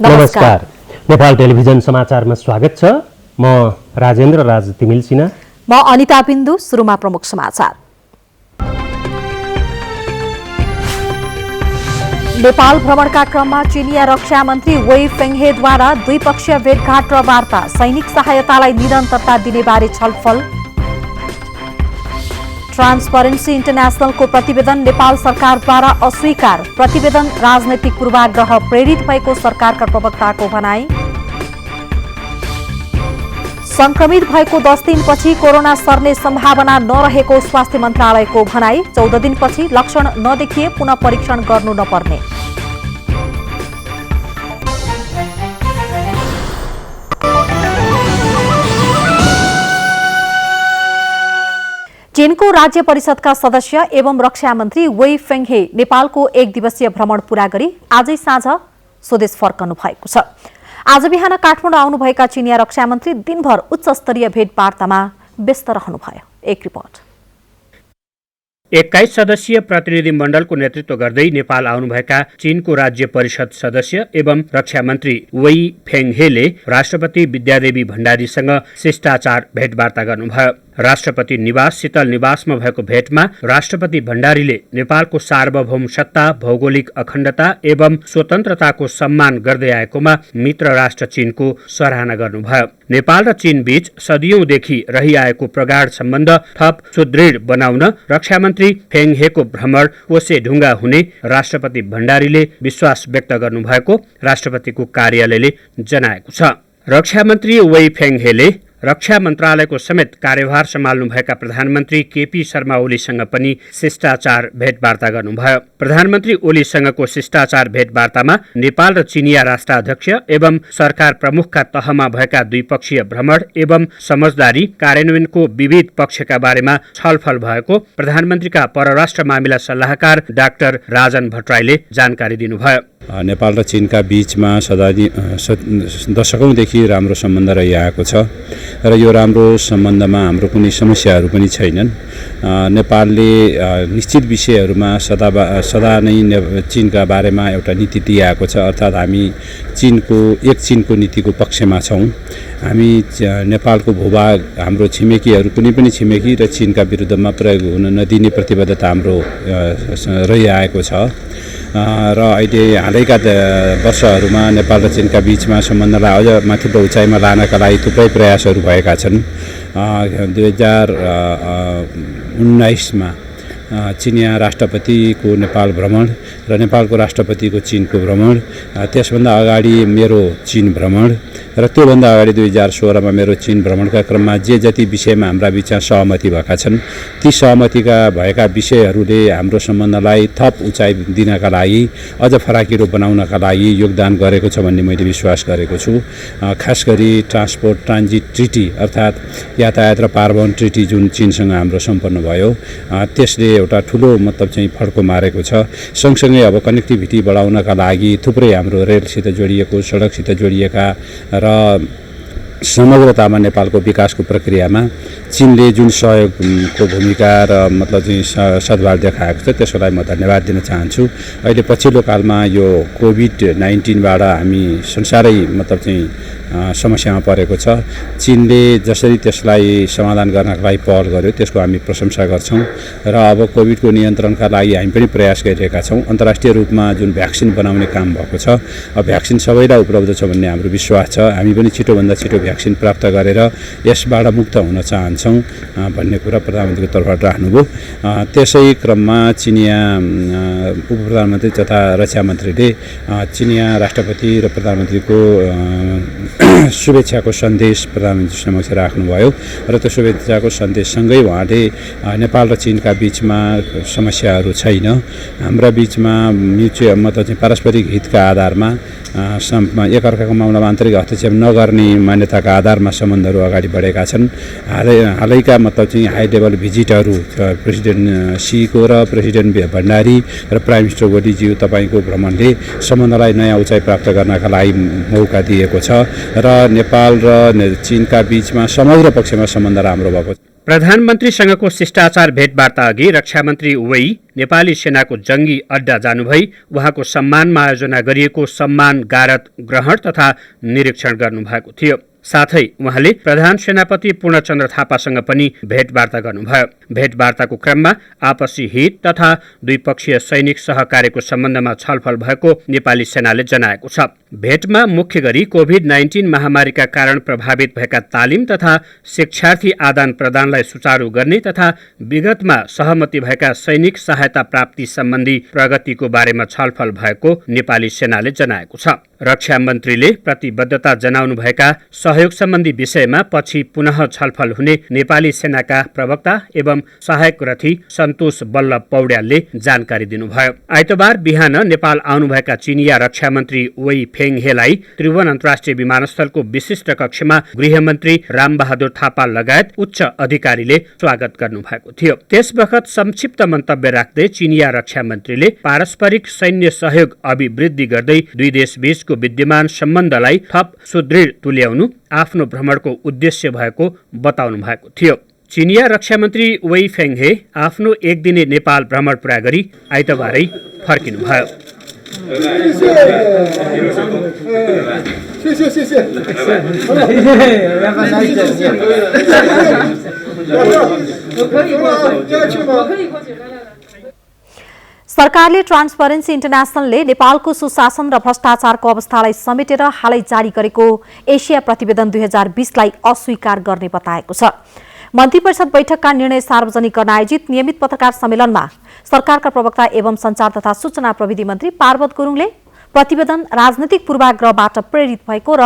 नमस्कार। नेपाल टेलिभिजन समाचारमा स्वागत छ। म राजेन्द्र राज तिमिल सिन्हा। म अनिता बिन्दु। सुरुमा प्रमुख समाचार। नेपाल भ्रमणका क्रममा चिनिया रक्षा मन्त्री वेई फेङ्हेद्वारा द्विपक्षीय भेटघाट र वार्ता, सैनिक सहायतालाई निरन्तरता दिनेबारे छलफल। ट्रान्सपरेन्सी इन्टरनेसनलको प्रतिवेदन नेपाल सरकारद्वारा अस्वीकार, प्रतिवेदन राजनैतिक पूर्वाग्रह प्रेरित भएको सरकारका प्रवक्ताको भनाई। संक्रमित भएको 10 दिनपछि कोरोना सर्ने सम्भावना नरहेको स्वास्थ्य मन्त्रालयको भनाई, 14 दिनपछि लक्षण नदेखिए पुनः परीक्षण गर्नु नपर्ने। चीनको राज्य परिषदका सदस्य एवं रक्षा मन्त्री वेई फेङ्हे नेपालको 1 दिवसीय भ्रमण पूरा गरी आजै साँझ स्वदेश फर्कनु भएको छ। आज बिहान काठमाडौँ आउनुभएका चिनिया रक्षा मन्त्री दिनभर उच्च स्तरीय भेटवार्तामा व्यस्त रहनुभयो। एक रिपोर्ट। 21 सदस्यीय प्रतिनिधि मण्डलको नेतृत्व गर्दै नेपाल आउनुभएका चीनको राज्य परिषद सदस्य एवं रक्षा मन्त्री वेई फेङ्हेले राष्ट्रपति विद्यादेवी भण्डारीसँग शिष्टाचार भेटवार्ता गर्नुभयो। राष्ट्रपति निवास शीतल निवासमा भएको भेटमा राष्ट्रपति भण्डारीले नेपालको सार्वभौम सत्ता, भौगोलिक अखण्डता एवं स्वतन्त्रताको सम्मान गर्दै आएकोमा मित्र राष्ट्र चीनको सराहना गर्नुभयो। नेपाल र चीन बीच सदियौंदेखि रहिआएको प्रगाढ सम्बन्ध थप सुदृढ बनाउन रक्षा मन्त्री फेङ्हेको भ्रमण कोसेढुङ्गा हुने राष्ट्रपति भण्डारीले विश्वास व्यक्त गर्नुभएको राष्ट्रपतिको कार्यालयले जनाएको छ। रक्षा मन्त्री वेई फेङ्हेले रक्षा मन्त्रालयको समेत कार्यभार सम्हाल्नुभएका प्रधानमन्त्री केपी शर्मा ओलीसँग पनि शिष्टाचार भेटवार्ता गर्नुभयो। प्रधानमन्त्री ओलीसँगको शिष्टाचार भेटवार्तामा नेपाल र चिनिया राष्ट्राध्यक्ष एवं सरकार प्रमुखका तहमा भएका द्विपक्षीय भ्रमण एवं समझदारी कार्यान्वयनको विविध पक्षका बारेमा छलफल भएको प्रधानमन्त्रीका परराष्ट्र मामिला सल्लाहकार डाक्टर राजन भट्टराईले जानकारी दिनुभयो। नेपाल र चीनका बीचमा दशकौंदेखि राम्रो सम्बन्ध रहिआएको छ र यो राम्रो सम्बन्धमा हाम्रो कुनै समस्याहरू पनि छैनन्। नेपालले निश्चित विषयहरूमा सदा नै चीनका बारेमा एउटा नीति दिएको छ, अर्थात् हामी एक चीनको नीतिको पक्षमा छौँ। हामी नेपालको भूभाग हाम्रो छिमेकीहरू कुनै पनि छिमेकी र चीनका विरुद्धमा प्रयोग हुन नदिने प्रतिबद्धता हाम्रो रहिआएको छ र अहिले हालैका वर्षहरूमा नेपाल र चीनका बीचमा सम्बन्धलाई अझ माथिल्लो उचाइमा लानका लागि थुप्रै प्रयासहरू भएका छन्। 2019मा चिनिया राष्ट्रपतिको नेपाल भ्रमण र नेपालको राष्ट्रपतिको चीनको भ्रमण, त्यसभन्दा अगाडि मेरो चीन भ्रमण र त्योभन्दा अगाडि 2016मा मेरो चीन भ्रमणका क्रममा जे जति विषयमा हाम्रा बिचमा सहमति भएका छन् ती सहमतिका भएका विषयहरूले हाम्रो सम्बन्धलाई थप उचाइ दिनका लागि, अझ फराकिलो बनाउनका लागि योगदान गरेको छ भन्ने मैले विश्वास गरेको छु। खास गरी ट्रान्सपोर्ट ट्रान्जिट ट्रिटी अर्थात् यातायात र पारवहन ट्रिटी जुन चीनसँग हाम्रो सम्पन्न भयो, त्यसले एउटा ठुलो मतलब चाहिँ फड्को मारेको छ। सँगसँगै अब कनेक्टिभिटी बढाउनका लागि थुप्रै हाम्रो रेलसित जोडिएको, सडकसित जोडिएका र समग्रतामा नेपालको विकासको प्रक्रियामा चीनले जुन सहयोगको भूमिका र मतलब चाहिँ सद्भाव देखाएको छ त्यसको लागि म धन्यवाद दिन चाहन्छु। अहिले पछिल्लो कालमा यो कोभिड-19बाट हामी संसारै मतलब चाहिँ समस्यामा परेको छ। चीनले जसरी त्यसलाई समाधान गर्नका लागि पहल गर्यो त्यसको हामी प्रशंसा गर्छौँ र अब कोभिडको नियन्त्रणका लागि हामी पनि प्रयास गरिरहेका छौँ। अन्तर्राष्ट्रिय रूपमा जुन भ्याक्सिन बनाउने काम भएको छ, अब भ्याक्सिन सबैलाई उपलब्ध छ भन्ने हाम्रो विश्वास छ। हामी पनि छिटोभन्दा छिटो भ्याक्सिन प्राप्त गरेर यसबाट मुक्त हुन चाहन्छौँ भन्ने कुरा प्रधानमन्त्रीको तर्फबाट राख्नुभयो। त्यसै क्रममा चिनिया उप प्रधानमन्त्री तथा रक्षा मन्त्रीले चिनिया राष्ट्रपति र प्रधानमन्त्रीको शुभेच्छाको सन्देश प्रधानमन्त्री समक्ष राख्नुभयो र त्यो शुभेच्छाको सन्देशसँगै उहाँले नेपाल र चीनका बीचमा समस्याहरू छैन, हाम्रा बीचमा म्युचुअल मतलब चाहिँ पारस्परिक हितका आधारमा एकअर्काको मामलामा आन्तरिक हस्तक्षेप नगर्ने मान्यताका आधारमा सम्बन्धहरू अगाडि बढेका छन्। हालैका मतलब चाहिँ हाई लेभल भिजिटहरू प्रेसिडेन्ट सीको र प्रेसिडेन्ट भण्डारी र प्राइम मिनिस्टर ओलीज्यू तपाईँको भ्रमणले सम्बन्धलाई नयाँ उचाइ प्राप्त गर्नका लागि मौका दिएको छ र नेपाल र चीनका बीचमा समग्र पक्षमा सम्बन्ध राम्रो भएको छ। प्रधानमन्त्रीसँगको शिष्टाचार भेटवार्ता अघि रक्षा मन्त्री वेई नेपाली सेनाको जंगी अड्डा जानुभई उहाँको सम्मानमा आयोजना गरिएको सम्मान गारत ग्रहण तथा निरीक्षण गर्नुभएको थियो। साथै उहाँले प्रधान सेनापति पूर्णचन्द्र थापासँग पनि भेटवार्ता गर्नुभयो। भेटवार्ताको क्रममा आपसी हित तथा द्विपक्षीय सैनिक सहकार्यको सम्बन्धमा छलफल भएको नेपाली सेनाले जनाएको छ। भेटमा मुख्य गरी कोभिड-19 महामारीका कारण प्रभावित भएका तालिम तथा शिक्षार्थी आदान प्रदानलाई सुचारू गर्ने तथा विगतमा सहमति भएका सैनिक सहायता प्राप्ति सम्बन्धी प्रगतिको बारेमा छलफल भएको नेपाली सेनाले जनाएको छ। रक्षा मन्त्रीले प्रतिबद्धता जनाउनुभएका सहयोग सम्बन्धी विषयमा पछि पुनः छलफल हुने नेपाली सेनाका प्रवक्ता एवं सहायक रथी सन्तोष बल्लभ पौड्यालले जानकारी दिनुभयो। आइतबार बिहान नेपाल आउनुभएका चिनिया रक्षा मन्त्री वेई फेङहेलाई त्रिभुवन अन्तर्राष्ट्रिय विमानस्थलको विशिष्ट कक्षमा गृहमन्त्री रामबहादुर थापा लगायत उच्च अधिकारीले स्वागत गर्नुभएको थियो। त्यसबखत संक्षिप्त मन्तव्य राख्दै चिनिया रक्षा मन्त्रीले पारस्परिक सैन्य सहयोग अभिवृद्धि गर्दै दुई देशबीचको विद्यमान सम्बन्धलाई थप सुदृढ तुल्याउनु आफ्नो भ्रमणको उद्देश्य भएको बताउनु भएको थियो। चिनिया रक्षा मन्त्री वेई फेङहे आफ्नो एक दिने नेपाल भ्रमण पूरा गरी आइतबारै फर्किनुभयो। सरकारले ट्रान्सपरेन्सी इन्टरनेसनलले नेपालको सुशासन र भ्रष्टाचारको अवस्थालाई समेटेर हालै जारी गरेको एसिया प्रतिवेदन 2020लाई अस्वीकार गर्ने बताएको छ। मन्त्री परिषद बैठकका निर्णय सार्वजनिक गर्न आयोजित नियमित पत्रकार सम्मेलनमा सरकारका प्रवक्ता एवं संचार तथा सूचना प्रविधि मन्त्री पार्वत गुरुङले प्रतिवेदन राजनैतिक पूर्वाग्रहबाट प्रेरित भएको र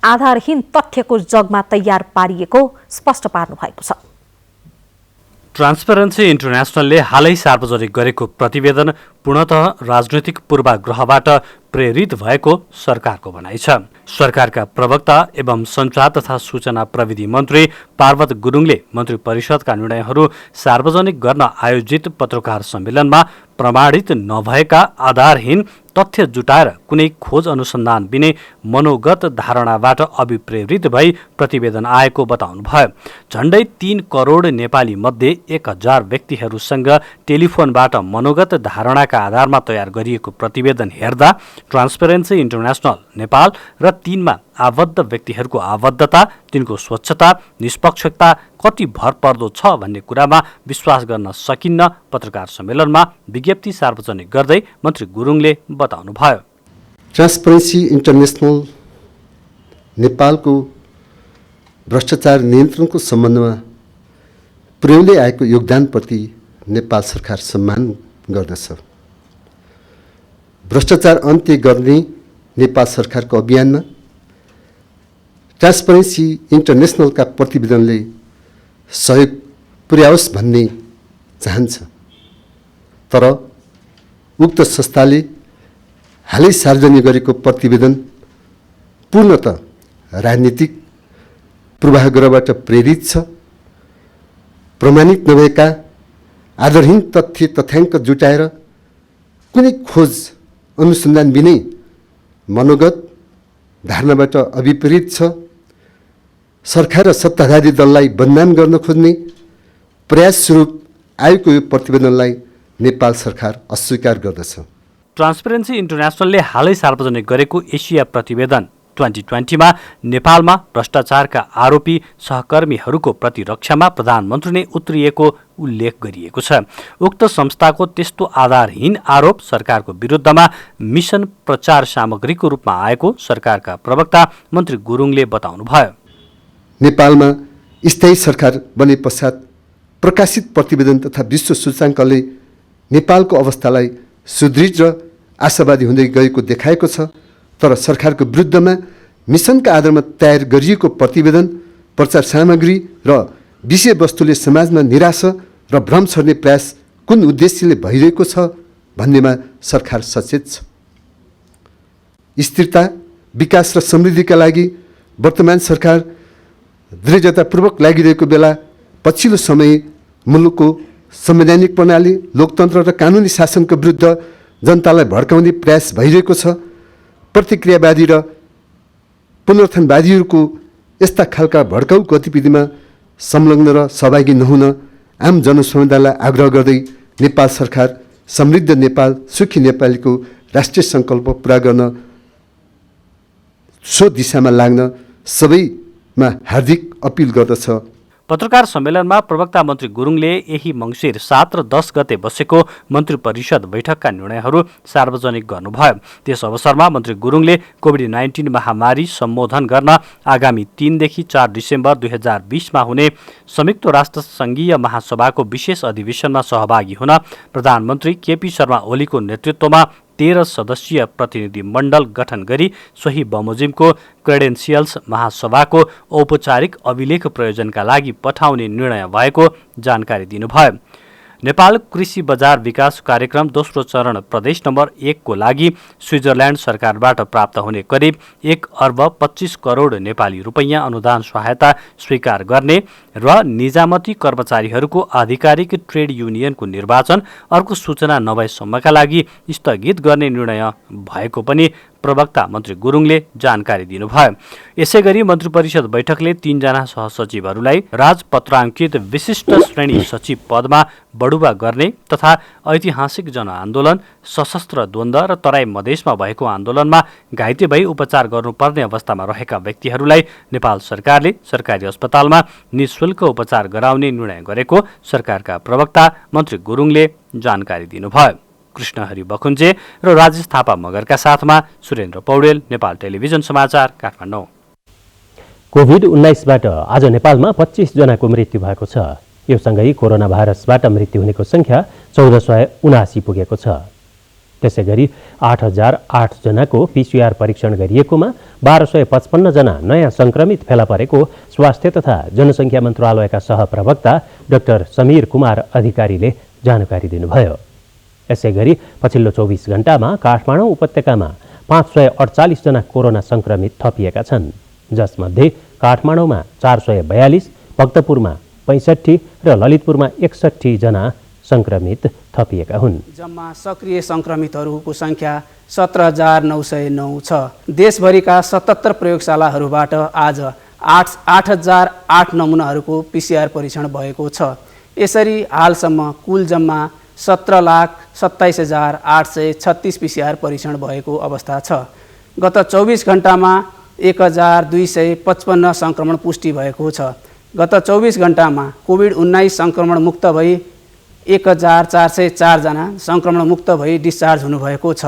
आधारहीन तथ्यको जगमा तयार पारिएको स्पष्ट पार्नु भएको छ। ट्रान्सपरेन्सी इन्टरनेसनलले हालै सार्वजनिक गरेको प्रतिवेदन पूर्णतः राजनैतिक पूर्वाग्रहबाट प्रेरित भएको सरकारको भनाइ छ। सरकारका प्रवक्ता एवं संचार तथा सूचना प्रविधि मन्त्री पार्वत गुरुङले मन्त्री परिषदका निर्णयहरू सार्वजनिक गर्न आयोजित पत्रकार सम्मेलनमा प्रमाणित नभएका आधारहीन तथ्य जुटाएर कुनै खोज अनुसन्धान बिनै मनोगत धारणाबाट अभिप्रेरित भई प्रतिवेदन आएको बताउनुभयो। झण्डै 3 करोड नेपाली मध्ये 1000 व्यक्तिहरूसँग टेलिफोनबाट मनोगत धारणाका आधारमा तयार गरिएको प्रतिवेदन हेर्दा ट्रान्सपरेन्सी इन्टरनेसनल नेपाल र 3 मा आबद्ध व्यक्तिहरूको आबद्धता, तिनको स्वच्छता, निष्पक्षता कति भरपर्दो छ भन्ने कुरामा विश्वास गर्न सकिन्न। पत्रकार सम्मेलनमा विज्ञप्ति सार्वजनिक गर्दै मन्त्री गुरुङले बताउनुभयो। ट्रान्सपरेन्सी इन्टरनेसनल नेपालको भ्रष्टाचार नियन्त्रणको सम्बन्धमा पुर्याउँदै आएको योगदानप्रति नेपाल सरकार सम्मान गर्दछ। भ्रष्टाचार अन्त्य गर्ने नेपाल सरकारको अभियानमा ट्रान्सपरेन्सी इन्टरनेसनलका प्रतिवेदनले सहयोग पुर्याओस् भन्ने चाहन्छ। तर उक्त संस्थाले हालै सार्वजनिक गरेको प्रतिवेदन पूर्णतः राजनीतिक पूर्वाग्रहबाट प्रेरित छ। प्रमाणित नभएका आधारहीन तथ्य तथ्याङ्क जुटाएर कुनै खोज अनुसन्धान बिनै मनोगत धारणाबाट अभिप्रेरित छ। सरकार र सत्ताधारी दललाई बदनाम गर्न खोज्ने प्रयास स्वरूप आएको यो प्रतिवेदनलाई नेपाल सरकार अस्वीकार गर्दछ। ट्रान्सपरेन्सी इन्टरनेसनलले हालै सार्वजनिक गरेको एसिया प्रतिवेदन 2020 मा नेपालमा भ्रष्टाचारका आरोपी सहकर्मीहरूको प्रतिरक्षामा प्रधानमन्त्री नै उत्रिएको उल्लेख गरिएको छ। उक्त संस्थाको त्यस्तो आधारहीन आरोप सरकारको विरुद्धमा मिसन प्रचार सामग्रीको रूपमा आएको सरकारका प्रवक्ता मन्त्री गुरुङले बताउनुभयो। नेपालमा स्थायी सरकार बने पश्चात प्रकाशित प्रतिवेदन तथा विश्व सूचकाङ्कले नेपालको अवस्थालाई सुदृढ र आशावादी हुँदै गएको देखाएको छ। तर सरकारको विरुद्धमा मिसनका आधारमा तयार गरिएको प्रतिवेदन प्रचार सामग्री र विषयवस्तुले समाजमा निराशा र भ्रम छर्ने प्रयास कुन उद्देश्यले भइरहेको छ भन्नेमा सरकार सचेत छ। स्थिरता, विकास र समृद्धिका लागि वर्तमान सरकार दृढतापूर्वक लागिरहेको बेला पछिल्लो समय मुलुकको संवैधानिक प्रणाली, लोकतन्त्र र कानुनी शासनको विरुद्ध जनतालाई भड्काउने प्रयास भइरहेको छ। प्रतिक्रियावादी र पुनरुत्थानवादीहरूको यस्ता खालका भड्काउ गतिविधिमा संलग्न र सहभागी नहुन आम जनसमुदायलाई आग्रह गर्दै नेपाल सरकार समृद्ध नेपाल सुखी नेपालीको राष्ट्रिय सङ्कल्प पुरा गर्न सो दिशामा लाग्न सबैमा हार्दिक अपिल गर्दछ। पत्रकार सम्मेलनमा प्रवक्ता मन्त्री गुरुङले यही मङ्सिर 7 र 10 गते बसेको मन्त्री परिषद बैठकका निर्णयहरू सार्वजनिक गर्नुभयो। त्यस अवसरमा मन्त्री गुरुङले कोभिड-19 महामारी सम्बोधन गर्न आगामी 3 देखि 4 डिसेम्बर 2020 मा हुने संयुक्त राष्ट्र सङ्घीय महासभाको विशेष अधिवेशनमा सहभागी हुन प्रधानमन्त्री केपी शर्मा ओलीको नेतृत्वमा 13 सदस्यीय प्रतिनिधि मण्डल गठन गरी सोही बमोजिमको क्रेडेन्सियल्स महासभाको औपचारिक अभिलेख प्रयोजनका लागि पठाउने निर्णय भएको जानकारी दिनुभयो। नेपाल कृषि बजार विकास कार्यक्रम दोस्रो चरण प्रदेश नम्बर 1 को लागि स्विजरल्यान्ड सरकारबाट प्राप्त हुने करिब 1 अर्ब 25 करोड नेपाली रुपैयाँ अनुदान सहायता स्वीकार गर्ने र निजामती कर्मचारीहरूको आधिकारिक ट्रेड युनियनको निर्वाचन अर्को सूचना नभएसम्मका लागि स्थगित गर्ने निर्णय भएको पनि प्रवक्ता मन्त्री गुरुङले जानकारी दिनुभयो। यसैगरी मन्त्री परिषद बैठकले 3 जना सहसचिवहरूलाई राजपत्राङ्कित विशिष्ट श्रेणी सचिव पदमा बढुवा गर्ने तथा ऐतिहासिक जनआन्दोलन, सशस्त्र द्वन्द्व र तराई मधेसमा भएको आन्दोलनमा घाइते भई उपचार गर्नुपर्ने अवस्थामा रहेका व्यक्तिहरूलाई नेपाल सरकारले सरकारी अस्पतालमा निःशुल्क उपचार गराउने निर्णय गरेको सरकारका प्रवक्ता मन्त्री गुरुङले जानकारी दिनुभयो। कृष्णहरि बखुन्जे र राजेश थापा मगरका साथमा सुरेन्द्र पौडेल, नेपाल टेलिभिजन समाचार, काठमाडौँ। कोभिड-19बाट आज नेपालमा 25 जनाको मृत्यु भएको छ। यो सँगै कोरोना भाइरसबाट मृत्यु हुनेको सङ्ख्या 1479 पुगेको छ। त्यसैगरी 8008 जनाको PCR परीक्षण गरिएकोमा 1255 जना नयाँ संक्रमित फेला परेको स्वास्थ्य तथा जनसङ्ख्या मन्त्रालयका सहप्रवक्ता डाक्टर समीर कुमार अधिकारीले जानकारी दिनुभयो। यसैगरी पछिल्लो 24 घण्टामा काठमाडौँ उपत्यकामा 548 जना कोरोना संक्रमित थपिएका छन्, जसमध्ये काठमाडौँमा 442, भक्तपुरमा 65 र ललितपुरमा 61 जना संक्रमित थपिएका हुन्। जम्मा सक्रिय संक्रमितहरूको संख्या 17,909 छ। देशभरिका 77 प्रयोगशालाहरूबाट आज 8,008 नमुनाहरूको PCR परीक्षण भएको छ। यसरी हालसम्म कुल जम्मा 17,27,836 PCR परीक्षण भएको अवस्था छ। गत 24 घण्टामा 1,255 सङ्क्रमण पुष्टि भएको छ। गत 24 घण्टामा कोभिड-19 सङ्क्रमण मुक्त भई 1,404 जना सङ्क्रमण मुक्त भई डिस्चार्ज हुनुभएको छ।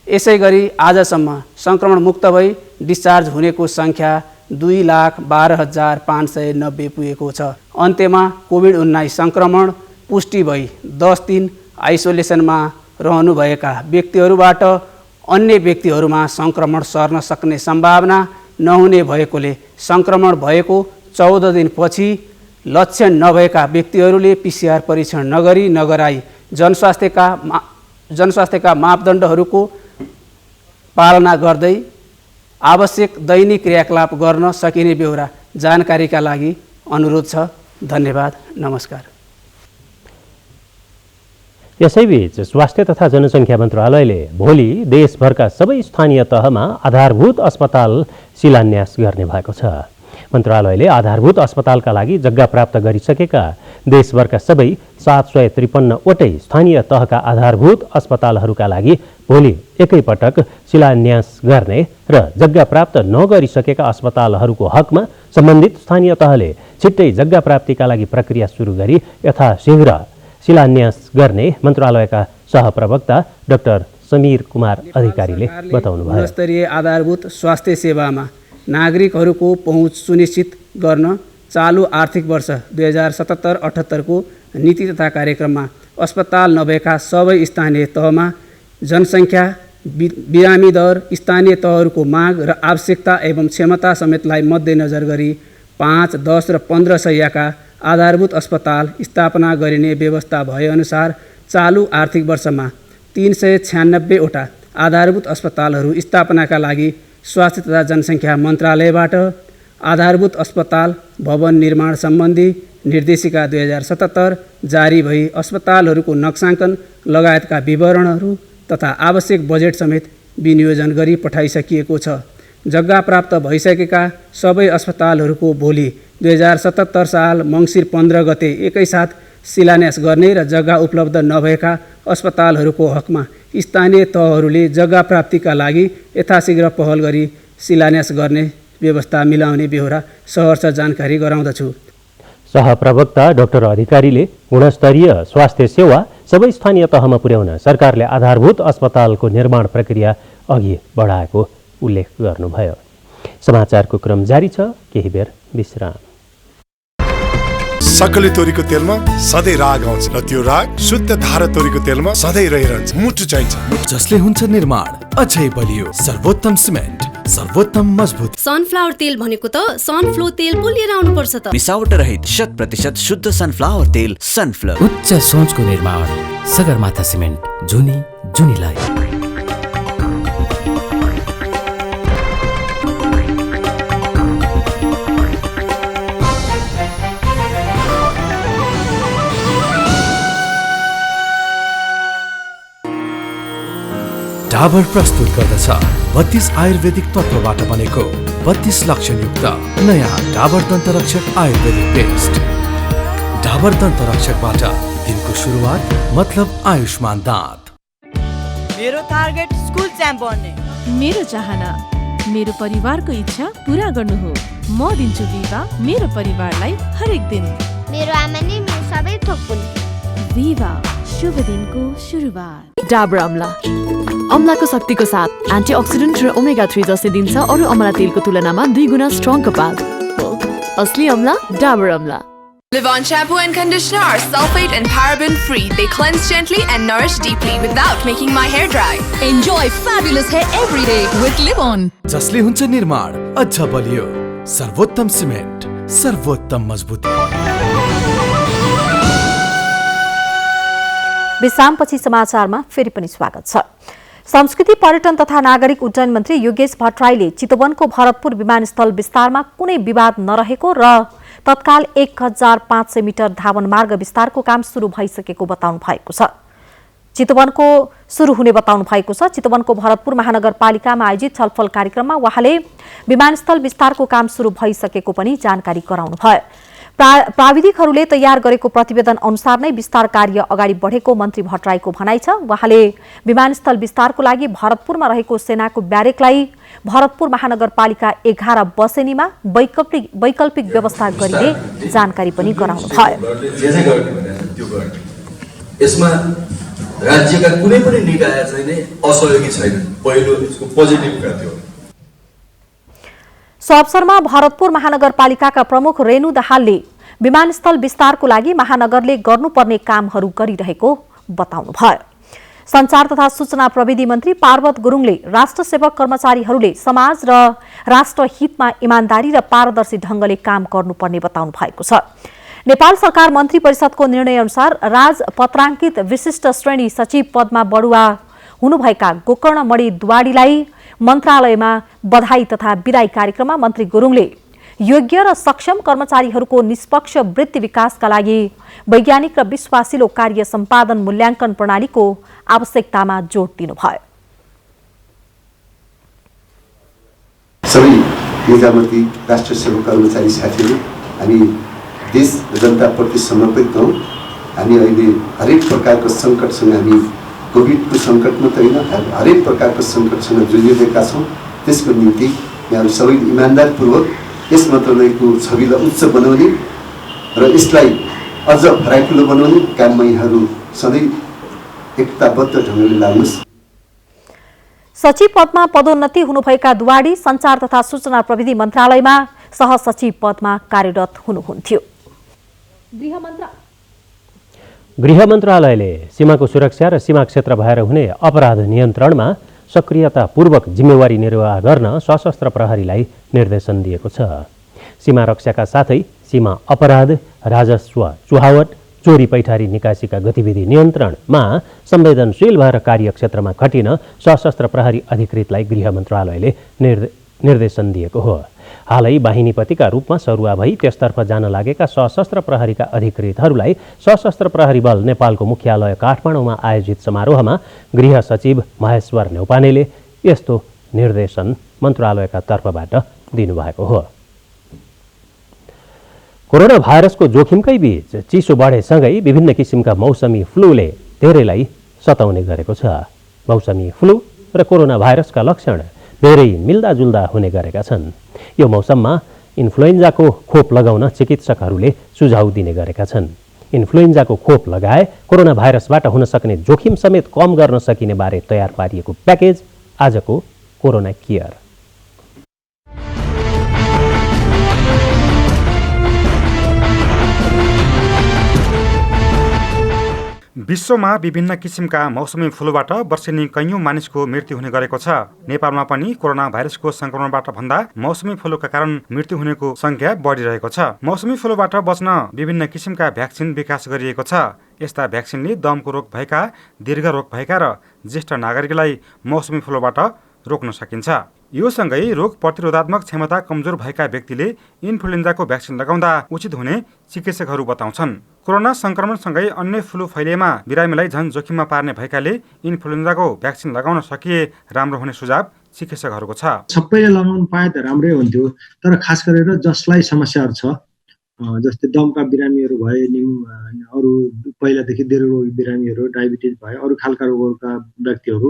यसै गरी आजसम्म सङ्क्रमण मुक्त भई डिस्चार्ज हुनेको सङ्ख्या 2,12,590 पुगेको छ। अन्त्यमा कोभिड-19 सङ्क्रमण पुष्टि भई 10 दिन आइसोलेसनमा रहनुभएका व्यक्तिहरूबाट अन्य व्यक्तिहरूमा सङ्क्रमण सर्न सक्ने सम्भावना नहुने भएकोले सङ्क्रमण भएको 14 दिनपछि लक्षण नभएका व्यक्तिहरूले PCR परीक्षण नगरी नगराई जनस्वास्थ्यका मापदण्डहरूको पालना गर्दै आवश्यक दैनिक क्रियाकलाप गर्न सकिने बेहोरा जानकारीका लागि अनुरोध छ। धन्यवाद, नमस्कार। यसैबीच स्वास्थ्य तथा जनसङ्ख्या मन्त्रालयले भोलि देशभरका सबै स्थानीय तहमा आधारभूत अस्पताल शिलान्यास गर्ने भएको छ। मन्त्रालयले आधारभूत अस्पतालका लागि जग्गा प्राप्त गरिसकेका देशभरका सबै 753 वटै स्थानीय तहका आधारभूत अस्पतालहरूका लागि भोलि एकैपटक शिलान्यास गर्ने र जग्गा प्राप्त नगरिसकेका अस्पतालहरूको हकमा सम्बन्धित स्थानीय तहले छिट्टै जग्गा प्राप्तिका लागि प्रक्रिया सुरु गरी यथाशीघ्र शिलान्यास गर्ने मन्त्रालयका सहप्रवक्ता डाक्टर समीर कुमार अधिकारीले बताउनुभयो। गुणस्तरीय आधारभूत स्वास्थ्य सेवामा नागरिकहरूको पहुँच सुनिश्चित गर्न चालु आर्थिक वर्ष 2077-78 को नीति तथा कार्यक्रममा अस्पताल नभएका सबै स्थानीय तहमा जनसङ्ख्या, बिरामी दर, स्थानीय तहहरूको माग र आवश्यकता एवं क्षमता समेतलाई मध्यनजर गरी 5, 10 र 15 शय्याका आधारभूत अस्पताल स्थापना गरिने व्यवस्था भएअनुसार चालु आर्थिक वर्षमा 396 वटा आधारभूत अस्पतालहरू स्थापनाका लागि स्वास्थ्य तथा जनसङ्ख्या मन्त्रालयबाट आधारभूत अस्पताल भवन निर्माण सम्बन्धी निर्देशिका 2077 जारी भई अस्पतालहरूको नक्साङ्कन लगायतका विवरणहरू तथा आवश्यक बजेट समेत विनियोजन गरी पठाइसकिएको छ। जग्गा प्राप्त भइसकेका सबै अस्पतालहरूको भोलि 2077 साल मङ्सिर 15 गते एकैसाथ शिलान्यास गर्ने र जग्गा उपलब्ध नभएका अस्पतालहरूको हकमा स्थानीय तहहरूले जग्गा प्राप्तिका लागि यथाशीघ्र पहल गरी शिलान्यास गर्ने व्यवस्था मिलाउने बेहोरा सहर्ष जानकारी गराउँदछु। सहप्रवक्ता डाक्टर अधिकारीले गुणस्तरीय स्वास्थ्य सेवा सबै स्थानीय तहमा पुर्याउन सरकारले आधारभूत अस्पतालको निर्माण प्रक्रिया अघि बढाएको उल्लेख गर्नुभयो। समाचारको क्रम जारी छ, केही बेर विश्राम। सक्कली तोरीको तेलमा सधैँ राग आउँछ र त्यो राग शुद्ध धारा तोरीको तेलमा सधैँ रहिरहन्छ। मुटु चाहिन्छ जसले हुन्छ निर्माण अझै बलियो। सर्वोत्तम सिमेन्ट, सर्वोत्तम मजबुत। सनफ्लावर तेल भनेको त सनफ्लो तेल पो लिएर आउनुपर्छ त। मिसावट रहित 100% शुद्ध सनफ्लावर तेल। सनफ्लावर उच्च सोचको निर्माण सगरमाथा सिमेन्ट, जुनीलाई। डाबर प्रस्तुत गर्दछ 32 आयुर्वेदिक तत्त्वबाट बनेको 32 लक्षणयुक्त नयाँ डाबर दन्तरक्षक आयुर्वेदिक पेस्ट। डाबर दन्तरक्षकबाट दिनको सुरुवात मतलब आयुष्मान दाँत। मेरो टार्गेट स्कुल च्याम्प बन्ने। मेरो चाहना मेरो परिवारको इच्छा पूरा गर्नु हो। म दिन्छु विवा मेरो परिवारलाई हरेक दिन। मेरो आमा नै मेरो सबै थोक हुन्। विवा शुभ दिनको सुरुवात। डाबर अम्ला अम्लाको शक्तिको साथ एन्टिअक्सिडेन्ट र ओमेगा 3 जसले दिन्छ अरू अमला तेलको तुलनामा 2 गुणा स्ट्रङ कपाल। असली amla Dabur amla. Livon shampoo and conditioner are sulfate and paraben free. They cleanse gently and nourish deeply without making my hair dry. Enjoy fabulous hair every day with Livon. जसले हुन्छ निर्माण अझ बलियो। सर्वोत्तम सिमेन्ट, सर्वोत्तम मजबुती। विश्रामपछि समाचारमा फेरि पनि स्वागत छ। संस्कृति पर्यटन तथा नागरिक उड्डयन मन्त्री योगेश भट्टराईले चितवनको भरतपुर विमानस्थल विस्तारमा कुनै विवाद नरहेको र तत्काल 1500 मिटर धावन मार्ग विस्तारको काम सुरु भइसकेको बताउनु भएको छ। चितवनको भरतपुर महानगरपालिकामा आयोजित छलफल कार्यक्रममा उहाँले विमानस्थल विस्तारको काम सुरु भइसकेको पनि जानकारी गराउनुभयो। प्राविधिकहरूले तयार गरेको प्रतिवेदन अनुसार नै विस्तार कार्य अगाडि बढेको मन्त्री भट्टराईको भनाइ छ। उहाँले विमानस्थल विस्तारको लागि भरतपुरमा रहेको सेनाको ब्यारेकलाई भरतपुर महानगरपालिका 11 बसेनीमा वैकल्पिक व्यवस्था गरिने जानकारी पनि गराउनुभयो। यसमा राज्यका कुनै पनि निकाय चाहिँ असहयोगी छैन। पहिलो यसको पोजिटिभ कुरा थियो। सो अवसरमा भरतपुर महानगरपालिकाका प्रमुख रेणु दाहालले विमानस्थल विस्तारको लागि महानगरले गर्नुपर्ने कामहरू गरिरहेको बताउनुभयो। सञ्चार तथा सूचना प्रविधि मन्त्री पार्वत गुरुङले राष्ट्र सेवक कर्मचारीहरूले समाज र राष्ट्र हितमा इमानदारी र पारदर्शी ढंगले काम गर्नुपर्ने बताउनु भएको छ। नेपाल सरकार मन्त्री परिषदको निर्णय अनुसार राजपत्राङ्कित विशिष्ट श्रेणी सचिव पदमा बढुवा हुनुभएका गोकर्णमणि दुवाडीलाई मन्त्रालयमा बधाई तथा विदाई कार्यक्रममा मन्त्री गुरुङले योग्य र सक्षम कर्मचारीहरूको निष्पक्ष वृत्ति विकासका लागि वैज्ञानिक र विश्वासिलो कार्य सम्पादन मूल्याङ्कन प्रणालीको आवश्यकतामा जोड दिनुभयो। सबै निजामती राष्ट्र सेवक कर्मचारी साथीहरू, हामी देश जनताप्रति समर्पित हौँ। हामी अहिले हरेक प्रकारको सङ्कटसँग हामी कोभिडको सङ्कट मात्रै होइन, हरेक प्रकारको सङ्कटसँग जुझिरहेका छौँ। त्यसको निम्ति यहाँहरू सबै इमान्दारपूर्वक यस मन्त्रालयको छविलाई उच्च बनाउने र यसलाई अझ फराकिलो बनाउने काममा यहाँहरू सधैँ एकताबद्ध ढङ्गले लाग्नुहोस्। सचिव पदमा पदोन्नति हुनुभएका दुवाडी सञ्चार तथा सूचना प्रविधि मन्त्रालयमा सहसचिव पदमा कार्यरत हुनुहुन्थ्यो। गृह मन्त्रालयले सीमाको सुरक्षा र सीमा क्षेत्र भएर हुने अपराध नियन्त्रणमा सक्रियतापूर्वक जिम्मेवारी निर्वाह गर्न सशस्त्र प्रहरीलाई निर्देशन दिएको छ। सीमा रक्षाका साथै सीमा अपराध, राजस्व चुहावट, चोरी पैठारी निकासीका गतिविधि नियन्त्रणमा संवेदनशील भएर कार्यक्षेत्रमा खटिन सशस्त्र प्रहरी अधिकृतलाई गृह मन्त्रालयले निर्देशन दिएको हो। हालै वाहिनीपतिका रूपमा सरुवा भई त्यसतर्फ जान लागेका सशस्त्र प्रहरीका अधिकृतहरूलाई सशस्त्र प्रहरी बल नेपालको मुख्यालय काठमाडौँमा आयोजित समारोहमा गृह सचिव महेश्वर न्यौपानेले यस्तो निर्देशन मन्त्रालयका तर्फबाट दिनुभएको हो। कोरोना भाइरसको जोखिमकै बीच चिसो बढेसँगै विभिन्न किसिमका मौसमी फ्लूले धेरैलाई सताउने गरेको छ। मौसमी फ्लू र कोरोना भाइरसका लक्षण धेरै मिल्दाजुल्दा हुने गरेका छन्। यो मौसममा इन्फ्लुएन्जाको खोप लगाउन चिकित्सकहरूले सुझाव दिने गरेका छन्। इन्फ्लुएन्जाको खोप लगाए कोरोना भाइरसबाट हुन सक्ने जोखिम समेत कम गर्न सकिने बारे तयार पारिएको प्याकेज आजको कोरोना केयर। विश्वमा विभिन्न किसिमका मौसमी फ्लूबाट वर्षेनी कैयौं मानिसको मृत्यु हुने गरेको छ। नेपालमा पनि कोरोना भाइरसको संक्रमणबाट भन्दा मौसमी फ्लूका कारण मृत्यु हुनेको संख्या बढिरहेको छ। मौसमी फ्लूबाट बच्न विभिन्न किसिमका भ्याक्सिन विकास गरिएको छ। यस्ता भ्याक्सिनले दमको रोग भएका, दीर्घ रोग भएका र ज्येष्ठ नागरिकलाई मौसमी फ्लूबाट रोक्न सकिन्छ। यो सँगै रोग प्रतिरोधात्मक क्षमता कमजोर भएका व्यक्तिले इन्फ्लुएन्जाको भ्याक्सिन लगाउँदा उचित हुने चिकित्सकहरू बताउँछन्। कोरोना संक्रमणसँगै अन्य फ्लू फैलिएमा बिरामीलाई झन् जोखिममा पार्ने भएकाले इन्फ्लुएन्जाको भ्याक्सिन लगाउन सकिए राम्रो हुने सुझाव चिकित्सकहरूको छ। सबैले लगाउनु पाए त राम्रै हुन्थ्यो, तर खास गरेर जसलाई समस्याहरू छ, जस्तै दमका बिरामीहरू भए, अरू पहिलादेखि दीर्घरोगी बिरामीहरू, डायबिटिज भए, अरू खालका रोगहरूका व्यक्तिहरू,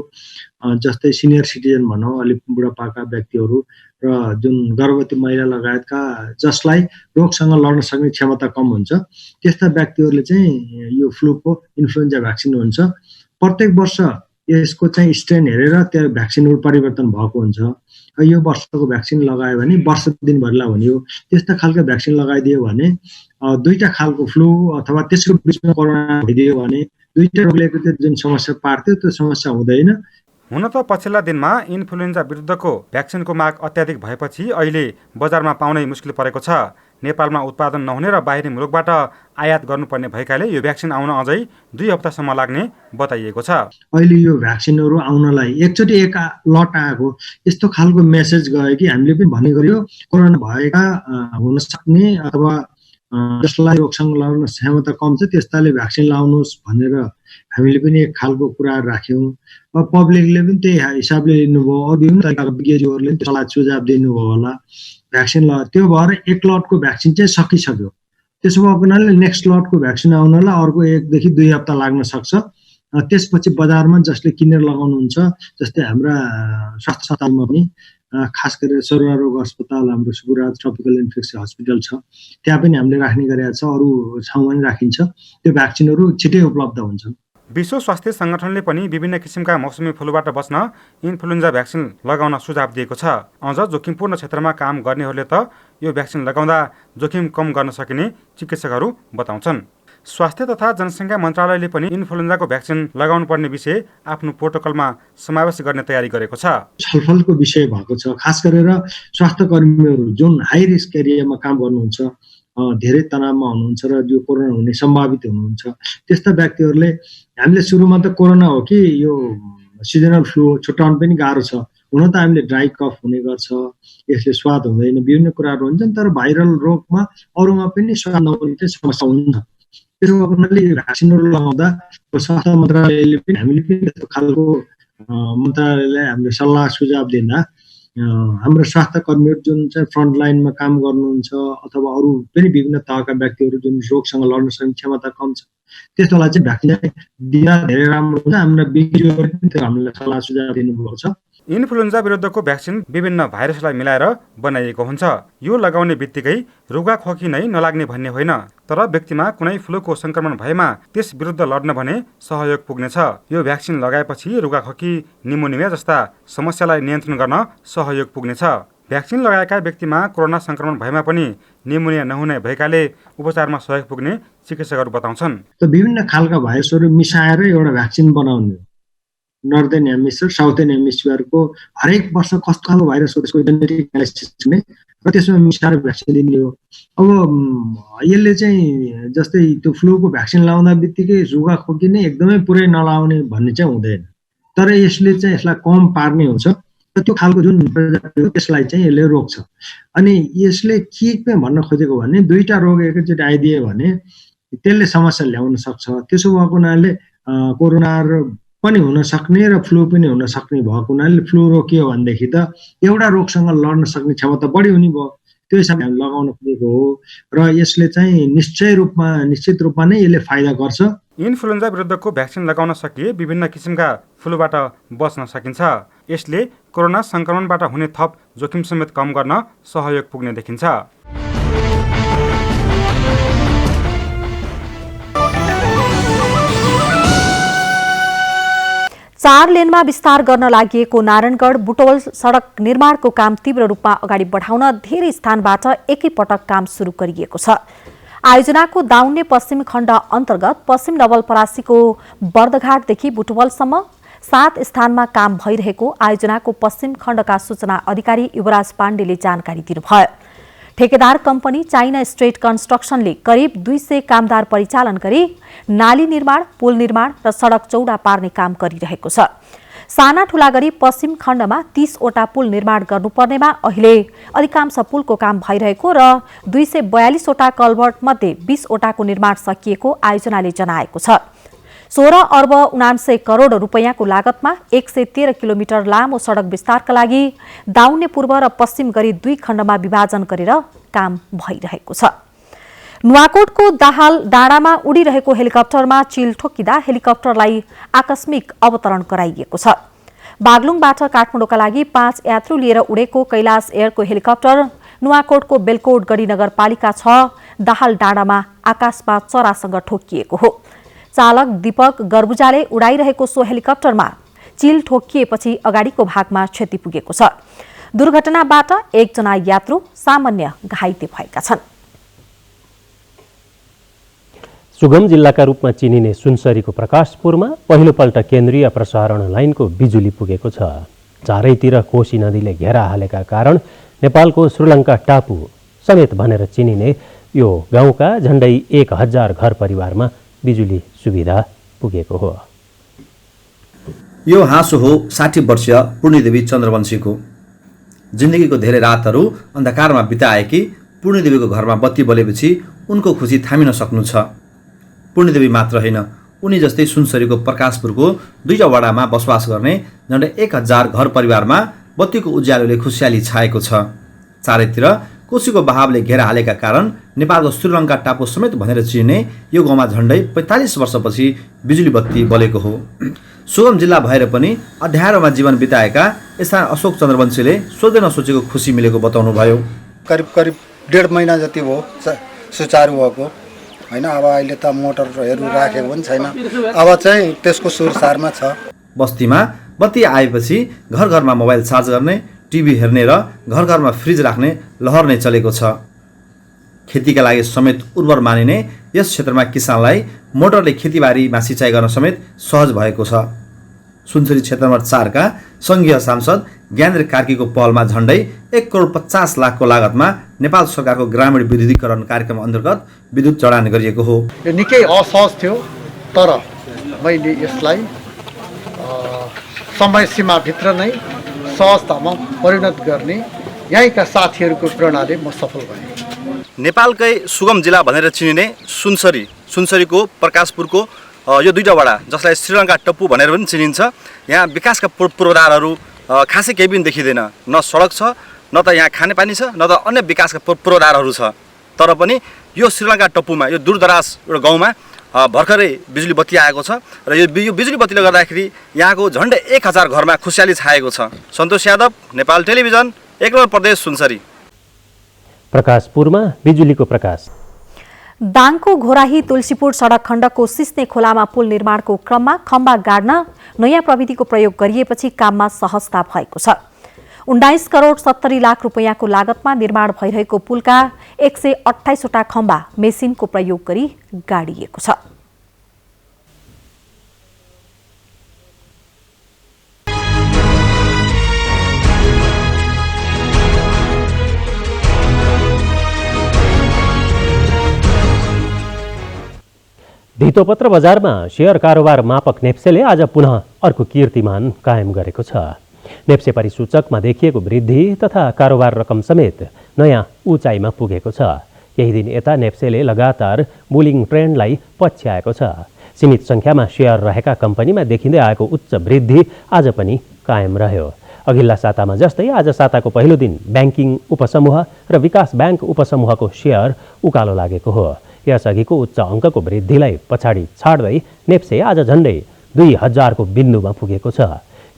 जस्तै सिनियर सिटिजन भनौँ, अलिक बुढापाका व्यक्तिहरू र जुन गर्भवती महिला लगायतका जसलाई रोगसँग लड्न सक्ने क्षमता कम हुन्छ, त्यस्ता व्यक्तिहरूले चाहिँ यो फ्लूको इन्फ्लुएन्जा भ्याक्सिन हुन्छ। प्रत्येक वर्ष यसको चाहिँ स्ट्रेन हेरेर त्यो भ्याक्सिनहरू परिवर्तन भएको हुन्छ। यो वर्षको भ्याक्सिन लगायो भने वर्ष दिनभरिलाई हुने हो। त्यस्ता खालको भ्याक्सिन लगाइदियो भने दुईटा खालको फ्लू अथवा त्यसको बिचमा कोरोना भइदियो भने दुईटा रोगले जुन समस्या पार्थ्यो त्यो समस्या हुँदैन। हुन त पछिल्ला दिनमा इन्फ्लुएन्जा विरुद्धको भ्याक्सिनको माग अत्याधिक भएपछि अहिले बजारमा पाउनै मुस्किल परेको छ। नेपालमा उत्पादन नहुने र बाहिरी मुलुकबाट आयात गर्नुपर्ने भएकाले यो भ्याक्सिन आउन अझै 2 हप्तासम्म लाग्ने बताइएको छ। अहिले यो भ्याक्सिनहरू आउनलाई एकचोटि एक लट आएको यस्तो खालको मेसेज गयो कि हामीले पनि भन्ने गर्यो कोरोना भएका हुन सक्ने अथवा जसलाई रोगसँग लड्न क्षमता कम छ त्यस्ताले भ्याक्सिन लाउनुहोस् भनेर हामीले पनि एक खालको कुरा राख्यौँ। पब्लिकले पनि त्यही हिसाबले लिनुभयो। विभिन्न तरिकाका विज्ञहरूले पनि सल्लाह सुझाव दिनुभयो होला। भ्याक्सिन त्यो भएर एक लटको भ्याक्सिन चाहिँ सकिसक्यो। त्यसो भएको हुनाले नेक्स्ट लटको भ्याक्सिन आउनलाई अर्को 1 देखि 2 हप्ता लाग्न सक्छ। त्यसपछि बजारमा जसले किनेर लगाउनुहुन्छ, जस्तै हाम्रा स्वास्थ्य संस्थानमा पनि खास गरेर सरुवा रोग अस्पताल, हाम्रो सुकुराज ट्रपिकल इन्फेक्सन हस्पिटल छ, त्यहाँ पनि हामीले राख्ने गरेका छ। अरू ठाउँमा पनि राखिन्छ। त्यो भ्याक्सिनहरू छिटै उपलब्ध हुन्छन्। विश्व स्वास्थ्य संगठनले पनि विभिन्न किसिमका मौसमी फ्लूबाट बच्न इन्फ्लुएन्जा भ्याक्सिन लगाउन सुझाव दिएको छ। अझ जोखिमपूर्ण क्षेत्रमा काम गर्नेहरूले त यो भ्याक्सिन लगाउँदा जोखिम कम गर्न सकिने चिकित्सकहरू बताउँछन्। स्वास्थ्य तथा जनसङ्ख्या मन्त्रालयले पनि इन्फ्लुएन्जाको भ्याक्सिन लगाउनु पर्ने विषय आफ्नो प्रोटोकलमा समावेश गर्ने तयारी गरेको छ। छलफलको विषय भएको छ। खास गरेर स्वास्थ्य कर्मीहरू जुन हाई रिस्क एरियामा काम गर्नुहुन्छ, धेरै तनावमा हुनुहुन्छ र जो कोरोना हुने सम्भावित हुनुहुन्छ, त्यस्ता व्यक्तिहरूले हामीले सुरुमा त कोरोना हो कि यो सिजनल फ्लू छुट्याउनु पनि गाह्रो छ। हुन त हामीले ड्राई कफ हुने गर्छ, यसले स्वाद हुँदैन, विभिन्न कुराहरू हुन्छन्, तर भाइरल रोगमा अरूमा पनि स्वाद नहुने चाहिँ समस्या हुन्छ। त्यसो भएको हुनाले भ्याक्सिनहरू लगाउँदा स्वास्थ्य मन्त्रालयले पनि हामीले पनि त्यस्तो खालको मन्त्रालयलाई हामीले सल्लाह सुझाव दिँदा हाम्रो स्वास्थ्य कर्मीहरू जुन चाहिँ फ्रन्ट लाइनमा काम गर्नुहुन्छ अथवा अरू पनि विभिन्न तहका व्यक्तिहरू जुन रोगसँग लड्न सक्ने क्षमता कम छ त्यस्तोलाई चाहिँ भ्याक्सिन दिँदा धेरै राम्रो हुन्छ। हाम्रा विज्ञहरूले पनि त्यो हामीलाई सल्लाह सुझाव दिनुभएको छ। इन्फ्लुएन्जा विरुद्धको भ्याक्सिन विभिन्न भाइरसलाई मिलाएर बनाइएको हुन्छ। यो लगाउने बित्तिकै रुगाखोकी नै नलाग्ने भन्ने होइन, तर व्यक्तिमा कुनै फ्लूको संक्रमण भएमा त्यस विरुद्ध लड्न भने सहयोग पुग्नेछ। यो भ्याक्सिन लगाएपछि रुगाखोकी, निमोनिया जस्ता समस्यालाई नियन्त्रण गर्न सहयोग पुग्नेछ। भ्याक्सिन लगाएका व्यक्तिमा कोरोना संक्रमण भएमा पनि निमोनिया नहुने भएकाले उपचारमा सहयोग पुग्ने चिकित्सकहरू बताउँछन्। विभिन्न खालका भाइरसहरू मिसाएर एउटा भ्याक्सिन बनाउने हो। नर्दर्न हेमिस्फियर, साउथर्न हेमिस्फियरको हरेक वर्ष कस्तो खालको भाइरसको त्यसको जेनेटिक एनालाइसिस गर्ने र त्यसमा मिसाएर भ्याक्सिन दिने हो। अब यसले चाहिँ जस्तै त्यो फ्लूको भ्याक्सिन लाउँदा बित्तिकै रुगाखोकी नै एकदमै पुरै नलाउने भन्ने चाहिँ हुँदैन, तर यसले चाहिँ यसलाई कम पार्ने हुन्छ। त्यो खालको जुन प्रजाति हो त्यसलाई चाहिँ यसले रोक्छ। अनि यसले के भन्न खोजेको भने दुईटा रोग एकैचोटि आइदियो भने त्यसले समस्या ल्याउन सक्छ। त्यसो भएको हुनाले कोरोना पनि हुन सक्ने र फ्लू पनि हुन सक्ने भएको हुनाले फ्लू रोकियो भनेदेखि त एउटा रोगसँग लड्न सक्ने क्षमता बढी हुने भयो। त्यो हिसाबले हामी लगाउन खोजेको हो र यसले चाहिँ निश्चित रूपमा नै यसले फाइदा गर्छ। इन्फ्लुएन्जा विरुद्धको भ्याक्सिन लगाउन सकिए विभिन्न किसिमका फ्लूबाट बच्न सकिन्छ। यसले कोरोना संक्रमणबाट हुने थप जोखिम समेत कम गर्न सहयोग पुग्ने देखिन्छ। चार लेनमा विस्तार गर्न लागि नारायणगढ बुटवल सडक निर्माणको काम तीव्र रूपमा अगाडि बढाउन धेरै स्थानबाट एकैपटक काम सुरु गरिएको छ। आयोजनाको दाउन्ने पश्चिम खण्ड अन्तर्गत पश्चिम नवलपरासीको बर्दघाटदेखि बुटवलसम्म 7 स्थानमा काम भइरहेको आयोजनाको पश्चिम खण्डका सूचना अधिकारी युवराज पाण्डेले जानकारी दिनुभयो। ठेकेदार कम्पनी चाइना स्ट्रेट कन्स्ट्रक्सनले करिब 200 कामदार परिचालन गरी नाली निर्माण, पुल निर्माण र सडक चौडा पार्ने काम गरिरहेको छ। साना ठूला गरी पश्चिम खण्डमा 30 वटा पुल निर्माण गर्नुपर्नेमा अहिले अधिकांश पुलको काम भइरहेको र 242 वटा कल्भर्ट मध्ये 20 वटाको निर्माण सकिएको आयोजनाले जनाएको छ। 16 अर्ब 79 करोड रुपैयाँको लागतमा 113 किलोमिटर लामो सडक विस्तारका लागि दाउन्ने पूर्व र पश्चिम गरी 2 खण्डमा विभाजन गरेर काम भइरहेको छ। नुवाकोटको दाहाल डाँडामा उडिरहेको हेलिकप्टरमा चिल ठोकिँदा हेलिकप्टरलाई आकस्मिक अवतरण गराइएको छ। बागलुङबाट काठमाडौँका लागि 5 यात्रु लिएर उडेको कैलाश एयरको हेलिकप्टर नुवाकोटको बेलकोट गढी नगरपालिका 6 दाहाल डाँडामा आकाशमा चरासँग ठोकिएको हो। चालक दीपक गर्बुजाले उडाइरहेको सो हेलिकप्टरमा चिल ठोकिएपछि अगाडिको भागमा क्षति पुगेको छ। दुर्घटनाबाट 1 जना यात्रु सामान्य घाइते भएका छन्। सुगम जिल्लाका रूपमा चिनिने सुनसरीको प्रकाशपुरमा पहिलोपल्ट केन्द्रीय प्रसारण लाइनको बिजुली पुगेको छ। चारैतिर कोशी नदीले घेरा हालेका कारण नेपालको श्रीलङ्का टापु समेत भनेर चिनिने यो गाउँका झण्डै 1000 घर परिवारमा बिजुली सुविधा पुगेको हो। यो हाँसो हो 60 वर्षीय पूर्णिदेवी चन्द्रवंशीको। जिन्दगीको धेरै रातहरू अन्धकारमा बिताएकी पूर्णिदेवीको घरमा बत्ती बलेपछि उनको खुसी थामिन सक्नु छ। पूर्णिदेवी मात्र होइन, उनी जस्तै सुनसरीको प्रकाशपुरको 2 वडामा बसोबास गर्ने झन्डै 1000 घर परिवारमा बत्तीको उज्यालोले खुसियाली छाएको छ। चारैतिर कोशीको बहावले घेरा हालेका कारण नेपालको श्रीलङ्का टापु समेत भनेर चिनिने यो गाउँमा झन्डै 45 वर्षपछि बिजुली बत्ती बलेको हो। सुगम जिल्ला भएर पनि अध्यारोमा जीवन बिताएका यस्ता अशोक चन्द्रवंशीले सोच्दै नसोचेको खुसी मिलेको बताउनु भयो। करिब 1.5 महिना जति भयो सुचारू भएको होइन। अब अहिले त मोटरहरू राखेको पनि छैन, अब चाहिँ त्यसको सुरसारमा छ। बस्तीमा बत्ती आएपछि घर घरमा मोबाइल चार्ज गर्ने, टिभी हेर्ने र घर घरमा फ्रिज राख्ने लहर नै चलेको छ। खेतीका लागि समेत उर्वर मानिने यस क्षेत्रमा किसानलाई मोटरले खेतीबारीमा सिँचाइ गर्न समेत सहज भएको छ। सुनसरी क्षेत्र नम्बर 4 का सङ्घीय सांसद ज्ञानेन्द्र कार्कीको पहलमा झन्डै 1 करोड 50 लाखको लागतमा नेपाल सरकारको ग्रामीण विद्युतीकरण कार्यक्रम अन्तर्गत विद्युत जडान गरिएको हो। यो निकै असहज थियो, तर मैले यसलाई समय सीमाभित्र नै सहजतामा परिणत गर्ने यहीँका साथीहरूको प्रेरणाले म सफल भएँ। नेपालकै सुगम जिल्ला भनेर चिनिने सुनसरीको प्रकाशपुरको यो 2 वडा जसलाई श्रीलङ्का टप्पु भनेर पनि चिनिन्छ, यहाँ विकासका पूर्वाधारहरू खासै केही पनि देखिँदैन। न सडक छ, न त यहाँ खानेपानी छ, न त अन्य विकासका पूर्वाधारहरू छ। तर पनि यो श्रीलङ्का टप्पुमा यो दूरदराज एउटा गाउँमा भर्खरै बिजुली बत्ती आएको छ र यो बिजुली बत्तीले गर्दाखेरि यहाँको झन्डै 1000 घरमा खुसियाली छाएको छ। सन्तोष यादव, नेपाल टेलिभिजन, 1 नम्बर प्रदेश सुनसरी। प्रकाशपुरमा बिजुलीको प्रकाश। दाङको घोराही तुलसीपुर सडक खण्डको सिस्ने खोलामा पुल निर्माणको क्रममा खम्बा गाड्न नयाँ प्रविधिको प्रयोग गरिएपछि काममा सहजता भएको छ। 19 करोड 70 लाख रुपैयाँको लागतमा निर्माण भइरहेको पुलका 128 वटा खम्बा मेसिनको प्रयोग गरी गाडिएको छ। धितोपत्र बजारमा शेयर कारोबार मापक नेप्सेले आज पुनः अर्को कीर्तिमान कायम गरेको छ। नेप्से परिसूचकमा देखिएको वृद्धि तथा कारोबार रकम समेत नयाँ उचाइमा पुगेको छ। केही दिन यता नेप्सेले लगातार बुलिङ ट्रेन्डलाई पछ्याएको छ। सीमित सङ्ख्यामा शेयर रहेका कम्पनीमा देखिँदै आएको उच्च वृद्धि आज पनि कायम रह्यो। अघिल्ला सातामा जस्तै आज साताको पहिलो दिन ब्याङ्किङ उपसमूह र विकास ब्याङ्क उपसमूहको सेयर उकालो लागेको हो। यसअघिको उच्च अङ्कको वृद्धिलाई पछाडि छाड्दै नेप्से आज झन्डै 2000 को बिन्दुमा पुगेको छ।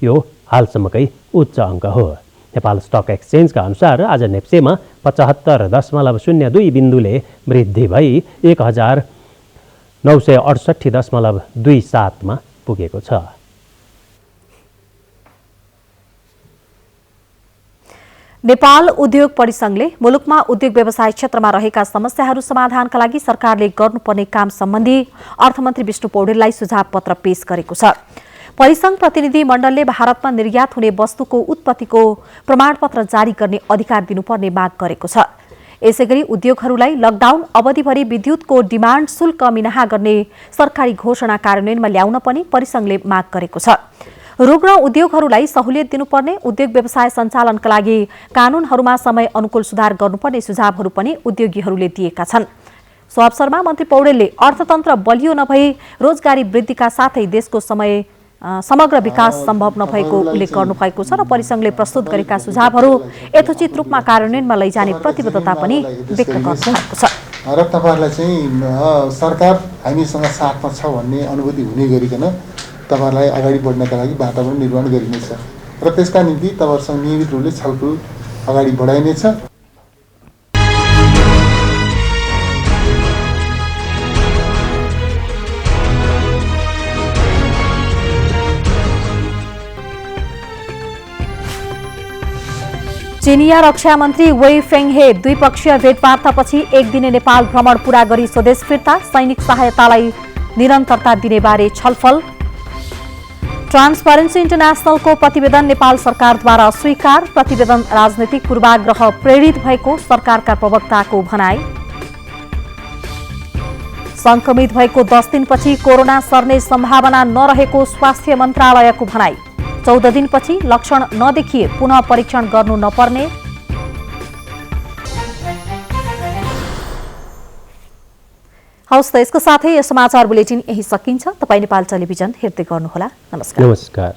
यो हालसम्मकै उच्च अङ्क हो। नेपाल स्टक एक्सचेन्जका अनुसार आज नेप्सेमा 75.02 बिन्दुले वृद्धि भई 1968.27 मा पुगेको छ। नेपाल उद्योग परिसंघले मुलुकमा उद्योग व्यवसाय क्षेत्रमा रहेका समस्याहरू समाधानका लागि सरकारले गर्नुपर्ने काम सम्बन्धी अर्थमन्त्री विष्णु पौडेललाई सुझाव पत्र पेश गरेको छ। परिसंघ प्रतिनिधि मण्डलले भारतमा निर्यात हुने वस्तुको उत्पत्तिको प्रमाणपत्र जारी गर्ने अधिकार दिनुपर्ने माग गरेको छ। यसैगरी उद्योगहरूलाई लकडाउन अवधिभरि विद्युतको डिमान्ड शुल्क मिनाहा गर्ने सरकारी घोषणा कार्यान्वयनमा ल्याउन पनि परिसंघले माग गरेको छ। रुग्ण उद्योगहरूलाई सहुलियत दिनुपर्ने, उद्योग व्यवसाय सञ्चालनका लागि कानूनहरूमा समय अनुकूल सुधार गर्नुपर्ने सुझावहरू पनि उद्योगीहरूले दिएका छन्। सो अवसरमा मन्त्री पौडेलले अर्थतन्त्र बलियो नभई रोजगारी वृद्धिका साथै देशको समग्र विकास सम्भव नभएको उल्लेख गर्नुभएको छ र परिसंघले प्रस्तुत गरेका सुझावहरू यथोचित रूपमा कार्यान्वयनमा लैजाने प्रतिबद्धता पनि व्यक्त गर्नुभएको छ। र तपाईहरुलाई चाहिँ सरकार हामीसँग साथमा छ भन्ने अनुभूति हुने गरिकन तपाईहरुलाई अगाडि बढ्नका लागि वातावरण निर्माण गरिनेछ र त्यसका निम्ति तपाईहरुसँग नियमित रूपले छलफल अगाडि बढाइनेछ। चीनिया रक्षा मन्त्री वेई फेङ्हे द्विपक्षीय भेटवार्तापछि एक दिने नेपाल भ्रमण पूरा गरी स्वदेश फिर्ता, सैनिक सहायतालाई निरन्तरता दिने बारे छलफल। ट्रान्सपरेन्सी इन्टरनेसनलको प्रतिवेदन नेपाल सरकारद्वारा अस्वीकार, प्रतिवेदन राजनैतिक पूर्वाग्रह प्रेरित भएको सरकारका प्रवक्ताको भनाई। संक्रमित भएको 10 दिनपछि कोरोना सर्ने सम्भावना नरहेको स्वास्थ्य मन्त्रालयको भनाई। 14 दिनपछि लक्षण नदेखिए पुनः परीक्षण गर्नु नपर्ने। हवस् त यसको साथै यो समाचार बुलेटिन यही सकिन्छ। तपाईँ नेपाल टेलिभिजन हेर्दै गर्नुहोला। नमस्कार।